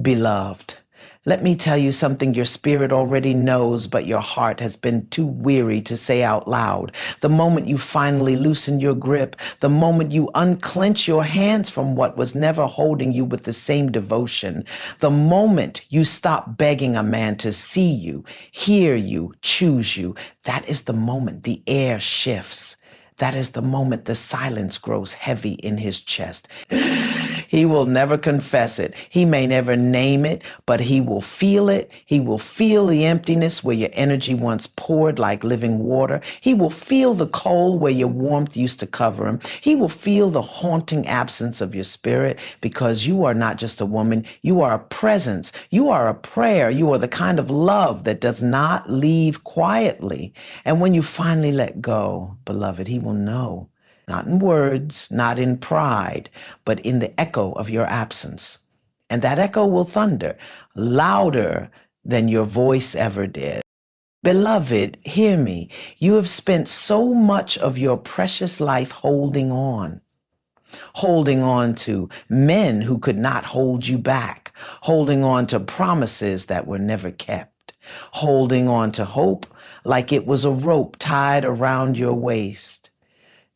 Beloved, let me tell you something your spirit already knows, but your heart has been too weary to say out loud. The moment you finally loosen your grip, the moment you unclench your hands from what was never holding you with the same devotion, the moment you stop begging a man to see you, hear you, choose you, that is the moment the air shifts. That is the moment the silence grows heavy in his chest. He will never confess it. He may never name it, but he will feel it. He will feel the emptiness where your energy once poured like living water. He will feel the cold where your warmth used to cover him. He will feel the haunting absence of your spirit, because you are not just a woman. You are a presence. You are a prayer. You are the kind of love that does not leave quietly. And when you finally let go, beloved, he will know. Not in words, not in pride, but in the echo of your absence. And that echo will thunder louder than your voice ever did. Beloved, hear me. You have spent so much of your precious life holding on to men who could not hold you back, holding on to promises that were never kept, holding on to hope like it was a rope tied around your waist,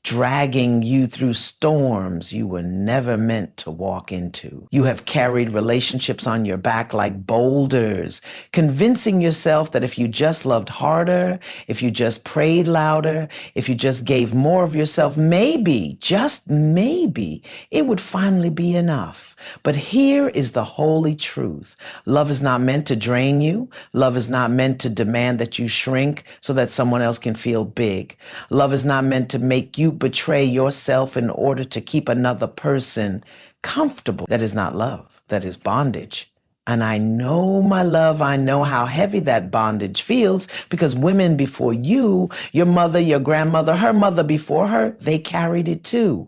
dragging you through storms you were never meant to walk into. You have carried relationships on your back like boulders, convincing yourself that if you just loved harder, if you just prayed louder, if you just gave more of yourself, maybe, just maybe, it would finally be enough. But here is the holy truth. Love is not meant to drain you. Love is not meant to demand that you shrink so that someone else can feel big. Love is not meant to make you betray yourself in order to keep another person comfortable. That is not love. That is bondage. And I know, my love, I know how heavy that bondage feels, because women before you, your mother, your grandmother, her mother before her, they carried it too.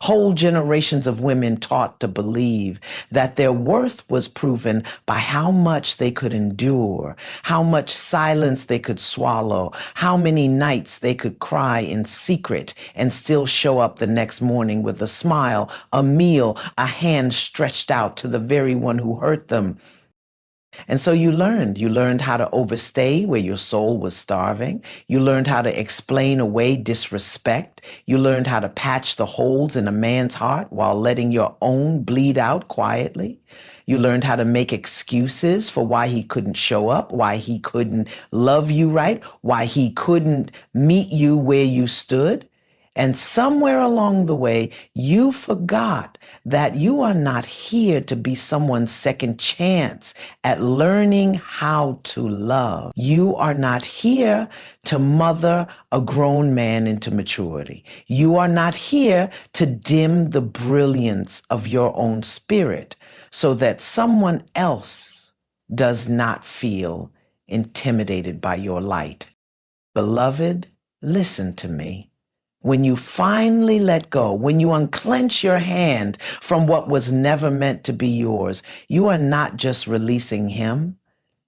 Whole generations of women taught to believe that their worth was proven by how much they could endure, how much silence they could swallow, how many nights they could cry in secret and still show up the next morning with a smile, a meal, a hand stretched out to the very one who hurt them. And so you learned how to overstay where your soul was starving. You learned how to explain away disrespect. You learned how to patch the holes in a man's heart while letting your own bleed out quietly. You learned how to make excuses for why he couldn't show up, why he couldn't love you right, why he couldn't meet you where you stood. And somewhere along the way, you forgot that you are not here to be someone's second chance at learning how to love. You are not here to mother a grown man into maturity. You are not here to dim the brilliance of your own spirit so that someone else does not feel intimidated by your light. Beloved, listen to me. When you finally let go, when you unclench your hand from what was never meant to be yours, you are not just releasing him,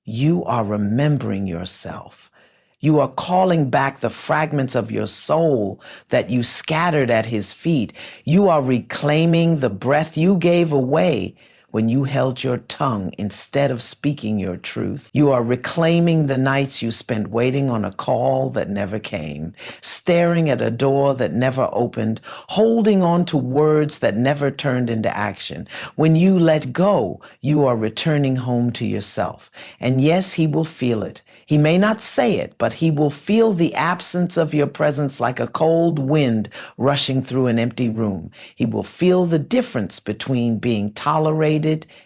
you are remembering yourself. You are calling back the fragments of your soul that you scattered at his feet. You are reclaiming the breath you gave away when you held your tongue instead of speaking your truth. You are reclaiming the nights you spent waiting on a call that never came, staring at a door that never opened, holding on to words that never turned into action. When you let go, you are returning home to yourself. And yes, he will feel it. He may not say it, but he will feel the absence of your presence like a cold wind rushing through an empty room. He will feel the difference between being tolerated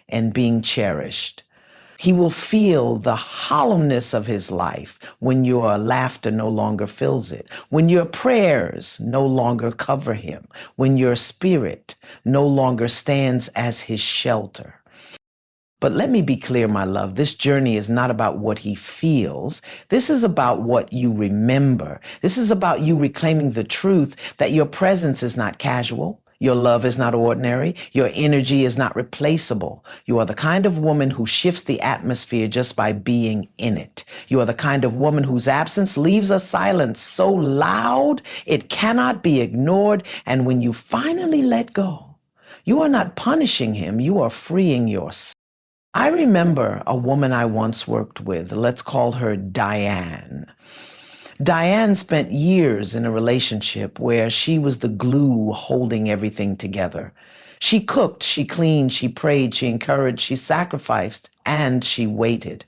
and being cherished. He will feel the hollowness of his life when your laughter no longer fills it, when your prayers no longer cover him, when your spirit no longer stands as his shelter. But let me be clear, my love, this journey is not about what he feels. This is about what you remember. This is about you reclaiming the truth that your presence is not casual. Your love is not ordinary. Your energy is not replaceable. You are the kind of woman who shifts the atmosphere just by being in it. You are the kind of woman whose absence leaves a silence so loud it cannot be ignored. And when you finally let go, you are not punishing him. You are freeing yourself. I remember a woman I once worked with. Let's call her Diane. Diane spent years in a relationship where she was the glue holding everything together. She cooked, she cleaned, she prayed, she encouraged, she sacrificed, and she waited.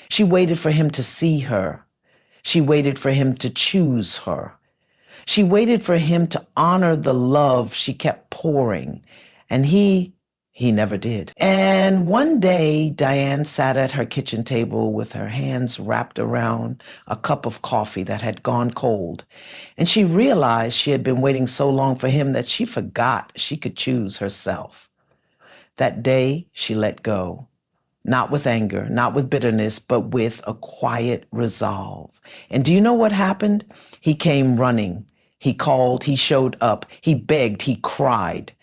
She waited for him to see her. She waited for him to choose her. She waited for him to honor the love she kept pouring. And he never did. And one day, Diane sat at her kitchen table with her hands wrapped around a cup of coffee that had gone cold. And she realized she had been waiting so long for him that she forgot she could choose herself. That day, she let go. Not with anger, not with bitterness, but with a quiet resolve. And do you know what happened? He came running. He called, he showed up, he begged, he cried.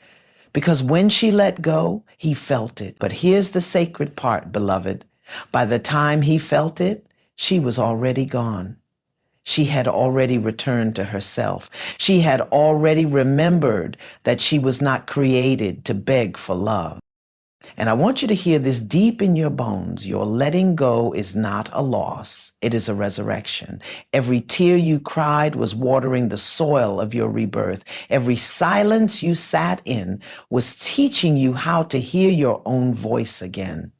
Because when she let go, he felt it. But here's the sacred part, beloved. By the time he felt it, she was already gone. She had already returned to herself. She had already remembered that she was not created to beg for love. And I want you to hear this deep in your bones. Your letting go is not a loss. It is a resurrection. Every tear you cried was watering the soil of your rebirth. Every silence you sat in was teaching you how to hear your own voice again.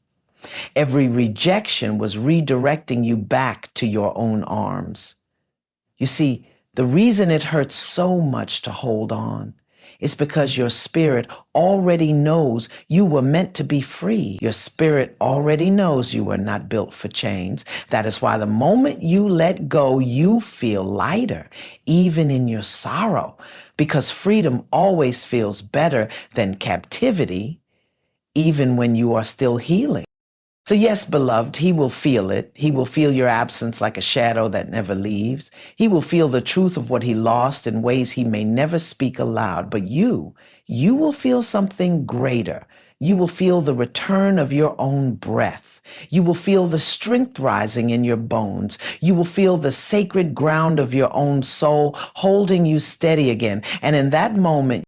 Every rejection was redirecting you back to your own arms. You see, the reason it hurts so much to hold on is because your spirit already knows you were meant to be free. Your spirit already knows you were not built for chains. That is why the moment you let go, you feel lighter, even in your sorrow, because freedom always feels better than captivity, even when you are still healing. So yes, beloved, he will feel it. He will feel your absence like a shadow that never leaves. He will feel the truth of what he lost in ways he may never speak aloud. But you will feel something greater. You will feel the return of your own breath. You will feel the strength rising in your bones. You will feel the sacred ground of your own soul holding you steady again. And in that moment,